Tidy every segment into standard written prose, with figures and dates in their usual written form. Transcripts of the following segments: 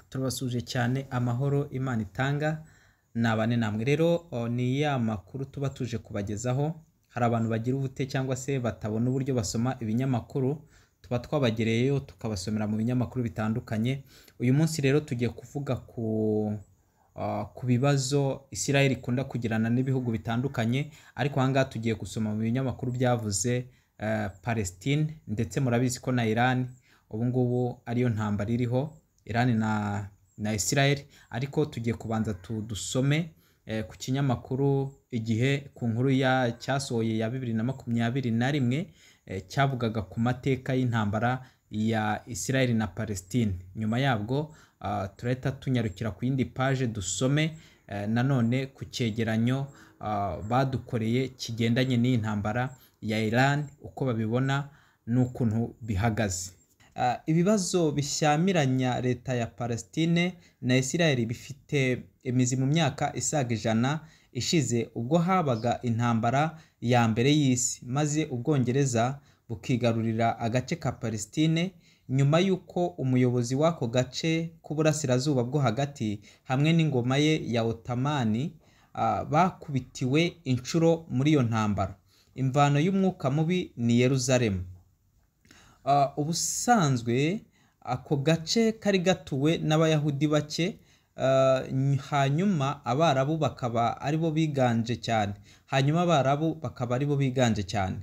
Turabasuje cyane amahoro Imana itanga nabane namwe rero ni ya makuru tuba tuje kubagezaho. Hari abantu bagira ubute cyangwa se batabona uburyo basoma ibinyamakuru, tuba twabagereyeyo tukabasomera mu binyamakuru bitandukanye. Uyu munsi rero tugiye kuvuga ku bibazo Israel ikunda kugirana n'ibihugu bitandukanye, ariko ahangaha tugiye gusoma mu binyamakuru byavuze Palestine, ndetse murabizi ko na Iran ubu ngubu ariyo ntambara iriho, Iran na Israel. Ariko tugiye kubanza dusome ku kinyamakuru Igihe, ku nkuru cyasohoye ya 2021 cyavugaga ku mateka y'intambara ya Israel na Palestine. Nyuma yabwo turahita tunyarukira ku yindi page dusome nanone ku cyegeranyo badukoreye kigendanye n'iyi ntambara ya Iran, uko babibona n'ukuntu bihagaze. Ibibazo bishyamiranya leta ya Palestine na Israel bifite imizi mu myaka isaga 100 ishize, ubwo habaga intambara ya mbere y'isi maze Ubwongereza bukigarurira agace ka Palestine, nyuma y'uko umuyobozi w'ako gace k'uburasirazuba bwo hagati hamwe n'ingoma ye ya Ottoman bakubitiwe inshuro muri iyo ntambara. Imvano y'umwuka mubi ni Yerusalemu. Ubusanzwe ako gace kari gatuwe n'abayahudi bake, hanyuma abarabu bakaba aribo biganje cyane.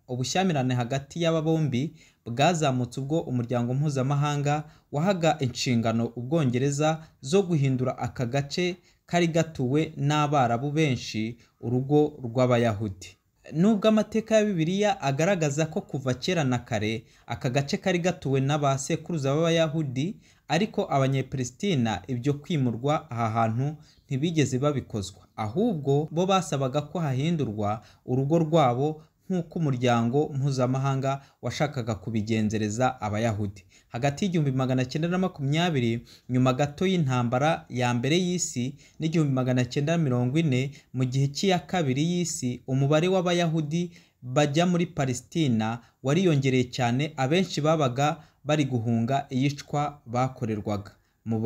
Ubushyamirane hagati y'aba bombi bwazamutse ubwo umuryango mpuzamahanga wahaga inshingano Ubwongereza zo guhindura aka gace kari gatuwe n'abarabu benshi urugo rw'abayahudi. Nubwo amateka ya Bibiliya agaragaza ko kuva kera na kare aka gace kari gatuwe n'abasekuruza b'abayahudi, ariko abanyepalestina ibyo kwimurwa aha hantu ntibigeze babikozwa, ahubwo bo basabaga ko hahindurwa urugo rwabo nk'uko umuryango mpuzamahanga washakaga kubigenzereza abayahudi. Hagati y'1920 nyuma gato y'intambara ya mbere y'isi n'1940, mu gihe cy'iya kabiri y'isi, umubare w'abayahudi bajya muri Palestina wariyongereye cyane. Abenshi babaga bari guhunga iyicwa bakorerwaga mu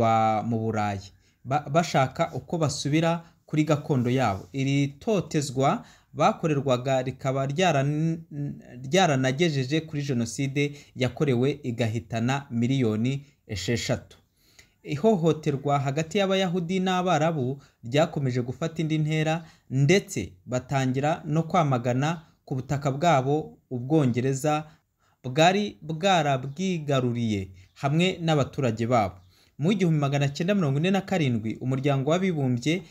Burayi, bashaka uko basubira kuri gakondo yabo. Iri totezwa bakorerwaga rikaba ryaranagejeje kuri jenoside yakorewe igahitana miliyoni 6. Ihohoterwa hagati y'abayahudi n'abarabu ryakomeje gufata indi ntera, ndetse batangira no kwamagana ku butaka bwabo Ubwongereza bwari bwarabwigaruriye hamwe n'abaturage babo. Mu 1947 umuryango w'abibumbye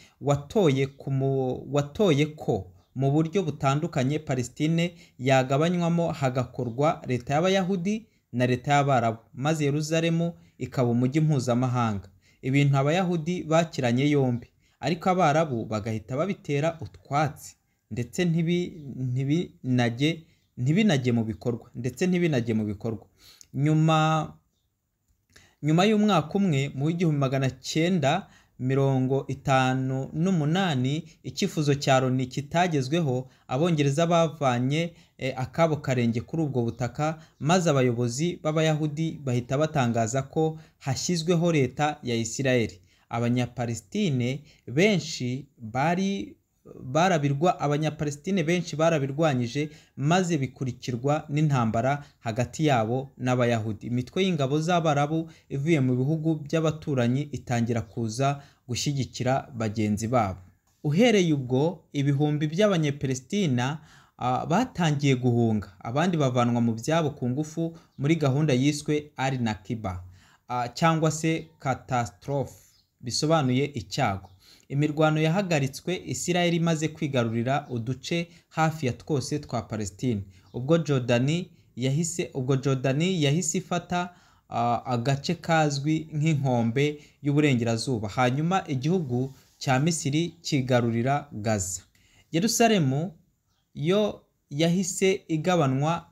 watoye ko mu buryo butandukanye Palestine yagabanywamo hagakorwa leta y'abayahudi na leta y'abarabu, maze Yerusalemu ikaba umujyi mpuzamahanga. Ibintu abayahudi bakiranye yombi, ariko abarabu bagahita babitera utwatsi ndetse ntibinajye mu bikorwa. Nyuma y'umwaka umwe mu 1958 icyifuzo cya Loni kitagezweho, Abongereza bavanye akabo karenge kuri ubwo butaka, maze abayobozi b'abayahudi bahita batangaza ko hashyizweho leta ya Israel. Abanyapalestine benshi barabirwanyije, maze bikurikirwa n'intambara hagati yabo n'abayahudi. Imitwe y'ingabo z'abarabu ivuye mu bihugu by'abaturanyi itangira kuza gushyigikira bagenzi babo. Uhereye ubwo ibihumbi by'abanyepalestina batangiye guhunga, abandi bavanwa mu byabo ku ngufu muri gahunda yiswe Al-Nakba cyangwa se catastrophe, bisobanuye icyago. Imirwano yahagaritswe Israel imaze kwigarurira uduce hafi ya twose twa Palestine. Ubwo Jordani yahise ifata agace kazwi nk'inkombe y'uburengerazuba, hanyuma igihugu cya Misiri kigarurira Gaza. Yerusalemu yo yahise igabanwa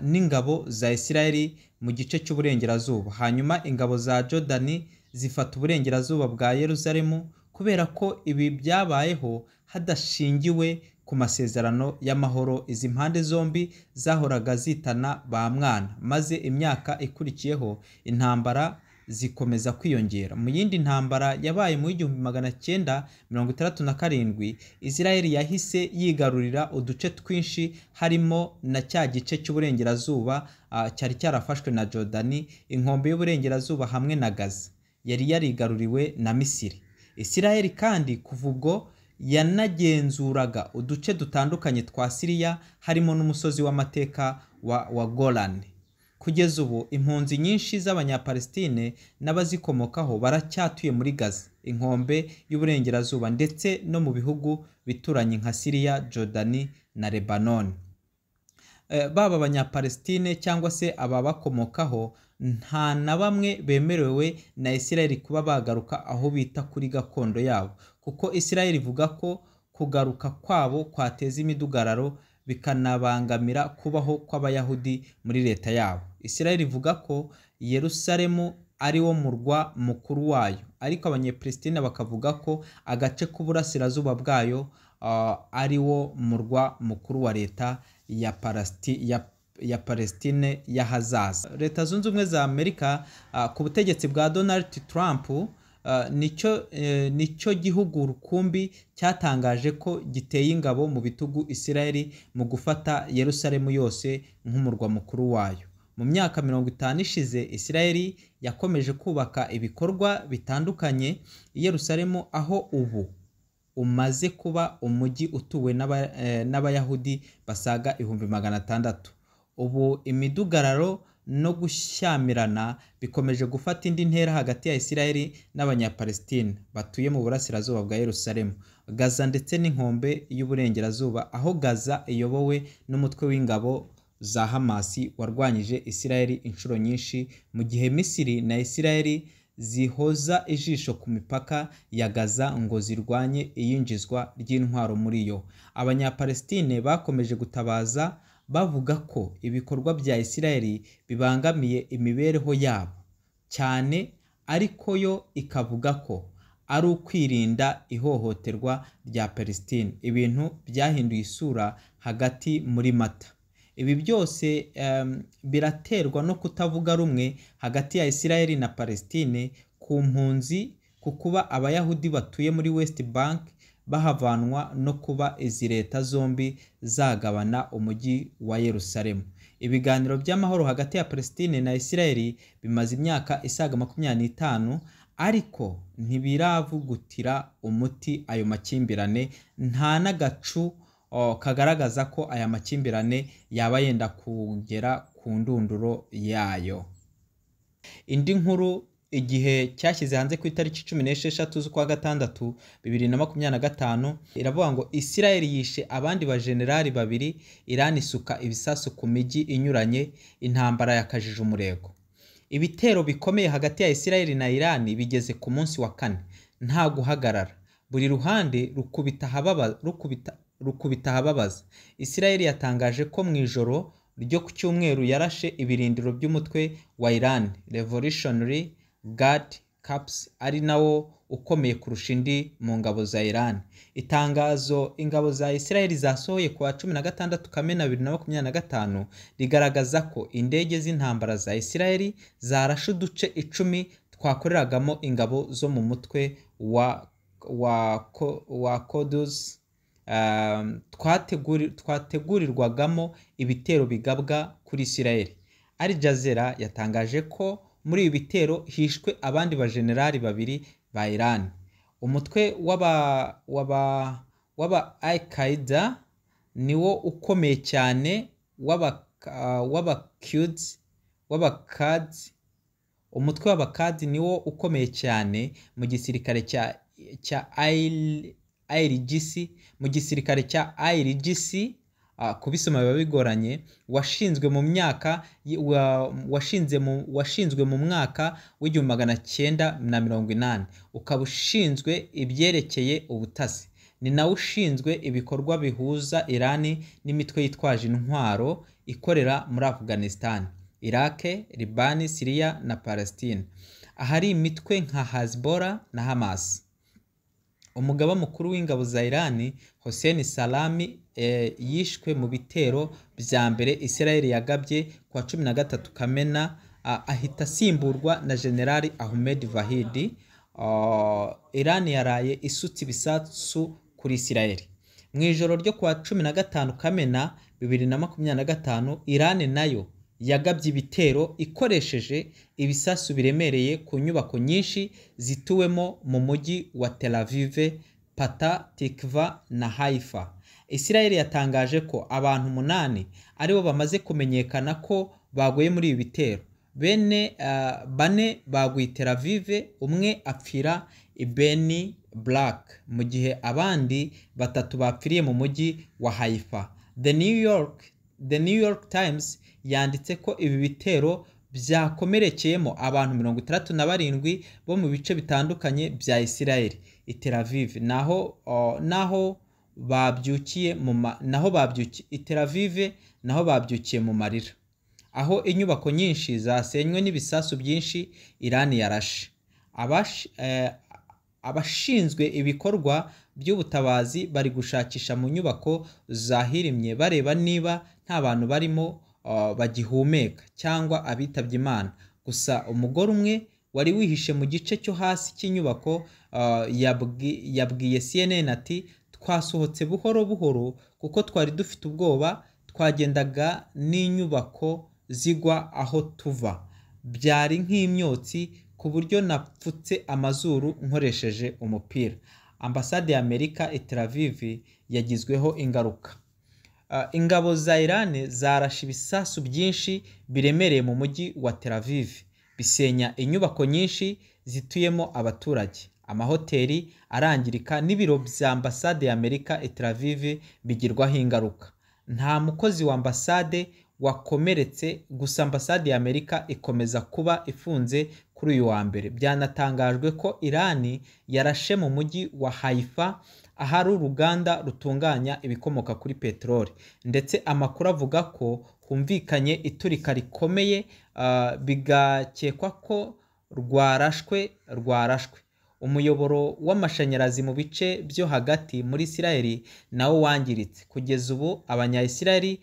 n'ingabo za Israel mu gice cy'uburengerazuba, hanyuma ingabo za Jordani zifata uburengerazuba bwa Yerusalemu. Kubera ko ibi byabayeho hadashingiwe ku ku masezerano y'amahoro. Izi mpande zombi zahoraga zitana ba mwana, maze imyaka ikurikiyeho intambara zikomeza kwiyongera. Mu yindi ntambara yabaye mu 1967, Israel yahise yigarurira uduce twinshi harimo na cya gice cy'uburengerazuba cyari cyarafashwe na Jordani, inkombe y'uburengerazuba hamwe na Gaza yari yarigaruriwe na Misiri. Israel kandi kuva ubwo yanagenzuraga uduce dutandukanye twa Siriya harimo n'umusozi w'amateka wa Golan. Kugeza ubu impunzi nyinshi z'Abanyapalestine n'abazikomokaho baracyatuye muri Gaza, inkombe y'uburengerazuba ndetse no mu bihugu bituranye nka Siriya, Jordani na Lebanon. Baba Abanyapalestine cyangwa se ababakomokaho nta na bamwe bemerewe na Israel kuba bagaruka aho bita kuri gakondo yabo, kuko Israel ivuga ko kugaruka kwabo kwateza imidugararo bikanabangamira kubaho kw'Abayahudi muri leta yabo. Israel ivuga ko Yerusalemu ari wo murwa mukuru wayo, ariko Abanyapalestina bakavuga ko agace k'uburasirazuba bwayo ari wo murwa mukuru wa leta ya Palestine y'ahazaza. Leta Zunze Ubumwe za Amerika ku butegetsi bwa Donald Trump nicyo gihugu rukumbi cyatangaje ko giteye ingabo mu bitugu Israel mu gufata Yerusalemu yose nk'umurwa mukuru wayo. Mu myaka 50 ishize, Israel yakomeje kubaka ibikorwa bitandukanye i Yerusalemu, aho ubu umaze kuba umujyi utuwe n'Abayahudi basaga 600,000. Ubu imidugararo no gushyamirana bikomeje gufata indi ntera hagati ya Israel n'Abanyapalestine batuye mu burasirazuba bwa Yerusalemu, Gaza ndetse n'inkombe y'uburengerazuba, aho Gaza iyobowe n'umutwe w'ingabo za Hamasi warwanyije Israel inshuro nyinshi, mu gihe Misiri na Israel zihoza ijisho ku mipaka ya Gaza ngo zirwanye iyinjizwa ry'intwaro muri yo. Abanyapalestine bakomeje gutabaza bavuga ko ibikorwa bya Israel bibangamiye imibereho yabo cyane, ariko yo ikavuga ko ari ukwirinda ihohoterwa rya Palestine. Ibintu byahinduye isura hagati muri Mata. Ibi byose biraterwa no kutavuga rumwe hagati ya Israel na Palestine ku mpunzi, ku kuba Abayahudi batuye muri West Bank bahavanwa no kuba izi leta zombi zagabana umujyi wa Yerusalemu. Ibiganiro by'amahoro hagati ya Palestine na Israel bimaze imyaka isaga 25, ariko ntibiravugutira umuti ayo makimbirane. Nta n'agacu kagaragaza ko aya makimbirane yaba yenda kugera ku ndunduro yayo. Indi nkuru igihe cyashyize hanze ku itariki 16 z'ukwa gatandatu 2025 iravuga ngo Israel yishe abandi bajenerali babiri, Iran isuka ibisasu ku mijyi inyuranye, intambara yakajije umurego. Ibitero bikomeye hagati ya Israel na Iran bigeze ku munsi wa 4 nta guhagarara, buri ruhande rukubita hababaza. Israel yatangaje ko mu ijoro ryo ku cyumweru yarashe ibirindiro by'umutwe wa Iran Revolutionary Guard Corps, ari nawo ukomeye kurusha indi mu ngabo za Iran. Itangazo ingabo za Israel zasohoye ku 16 Kamena 2025 rigaragaza ko indege z'intambara za Israel zarashe uduce 10 twakoreragamo ingabo zo mu mutwe wa Quds twategurirwagamo ibitero bigabwa kuri Israel. Al Jazeera yatangaje ko muri ibi bitero hishwe abandi bajenerali babiri ba Iran. Umutwe w'aba Al-Qaeda niwo ukomeye cyane umutwe w'abakadi niwo ukomeye cyane mu gisirikare cya IRGC, mu gisirikare cya IRGC kubisoma biba bigoranye, washinzwe mu mwaka w'1980, ukaba ushinzwe ibyerekeye ubutasi. Ni nawe ushinzwe ibikorwa bihuza Iran n'imitwe yitwaje intwaro ikorera muri Afghanistan, Iraq, Liban, Syria na Palestine, ahari imitwe nka Hezbollah na Hamas. umugaba mukuru w'ingabo za Iran Hossein Salami yishwe mu bitero bya mbere Israel yagabye kwa 13 Kamena, ahita asimburwa na General Ahmed Vahidi. Iran yaraye isutse ibisasu kuri Israel. Mu ijoro ryo kwa 15 Kamena 2025 Iran nayo yagabye ibitero ikoresheje ibisasu biremereye ku nyubako nyinshi zituwemo mu mujyi wa Tel Aviv, Pata, Tikva na Haifa. Israel yatangaje ko abantu 8 aribo bamaze kumenyekana ko baguye muri ibi bitero. Bane baguye Tel Aviv, umwe apfira i Beni Brak, mu gihe abandi 3 bapfiriye mu mujyi wa Haifa. The New York Times yanditse ko ibi bitero byakomerekeyemo abantu 67 bo mu bice bitandukanye bya Israel. I Tel Aviv naho babyukiye mu marira, aho inyubako nyinshi zasenywe n'ibisasu byinshi Iran yarashe. Abashinzwe ibikorwa by'ubutabazi bari gushakisha mu nyubako zahirimye bareba niba nta bantu barimo bagihumeka cyangwa abitabye Imana. Gusa umugore umwe wari wihishe mu gice cyo hasi cy'inyubako yabwiye CNN ati, twasohotse buhoro buhoro kuko twari dufite ubwoba, twagendaga n'inyubako zigwa aho tuva, byari nk'imyotsi ku buryo napfutse amazuru nkoresheje umupira. Ambasade ya Amerika i Tel Aviv yagizweho ingaruka. Ingabo za Iran zarashe ibisasu byinshi biremereye mu mujyi wa Tel Aviv, bisenya inyubako nyinshi zituyemo abaturage. Amahoteli arangirika n'ibiro bya Ambasade ya Amerika i Tel Aviv bigirwaho ingaruka. Nta mukozi wa ambasade wakomeretse, gusa Ambasade ya Amerika ikomeza kuba ifunze kuri uyu wa mbere. Byanatangajwe ko Iran yarashe mu mujyi wa Haifa, ahari uruganda rutunganya ibikomoka kuri peteroli, ndetse amakuru avuga ko humvikanye iturika rikomeye, bigakekwa ko rwarashwe. Umuyoboro w'amashanyarazi mu bice byo hagati muri Israel nawo wangiritse. Kugeza ubu abanya-Israel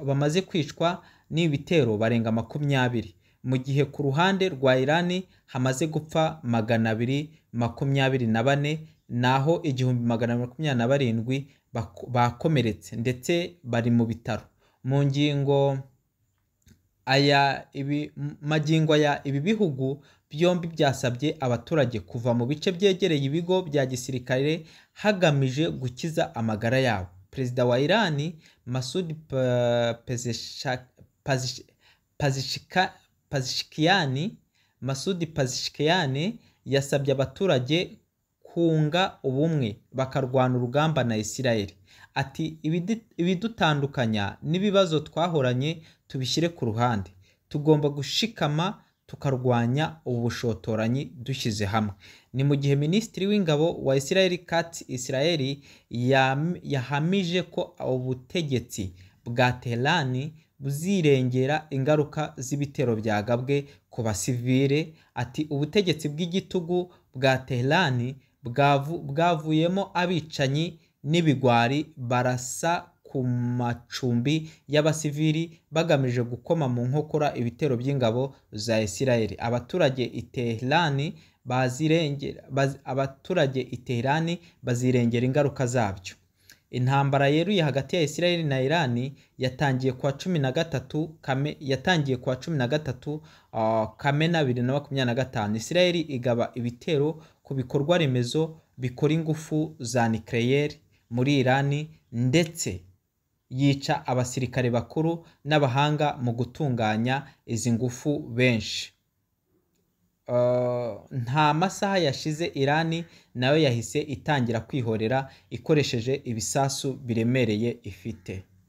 bamaze kwicwa n'ibitero barenga 20, mu gihe ku ruhande rwa Iran hamaze gupfa 224, naho 1227 bakomeretse ndetse bari mu bitaro. Magingo aya ibi bihugu byombi byasabye abaturage kuva mu bice byegereye ibigo bya gisirikare hagamije gukiza amagara yabo. Perezida wa Iran Masoud Pezeshkian yasabye abaturage kunga ubumwe bakarwana urugamba na Israel. Ati, ibidutandukanya n'ibibazo twahoranye tubishyire ku ruhande, tugomba gushikama tukarwanya ubu bushotoranyi dushyize hamwe. Ni mu gihe Minisitiri w'Ingabo wa Israel Katz Israel yahamije ko ubutegetsi bwa Tehran buzirengera ingaruka z'ibitero byagabwe ku basivile. Ati, ubutegetsi bw'igitugu bwa Tehran bwavuyemo abicanyi n'ibigwari barasa ku macumbi y'abasivili bagamije gukoma mu nkokora ibitero by'ingabo za Israel. Abaturage i Tehran bazirengera ingaruka zabyo. Intambara yeruye hagati ya Israel na Iran yatangiye kwa 13 Kamena 2025. Israel igaba ibitero ku bikorwa remezo bikora ingufu za nucleaire muri Iran, ndetse yica abasirikare bakuru n'abahanga mu gutunganya izi ngufu benshi. Nta masaha yashize Iran nayo yahise itangira kwihorera ikoresheje ibisasu biremereye ifite.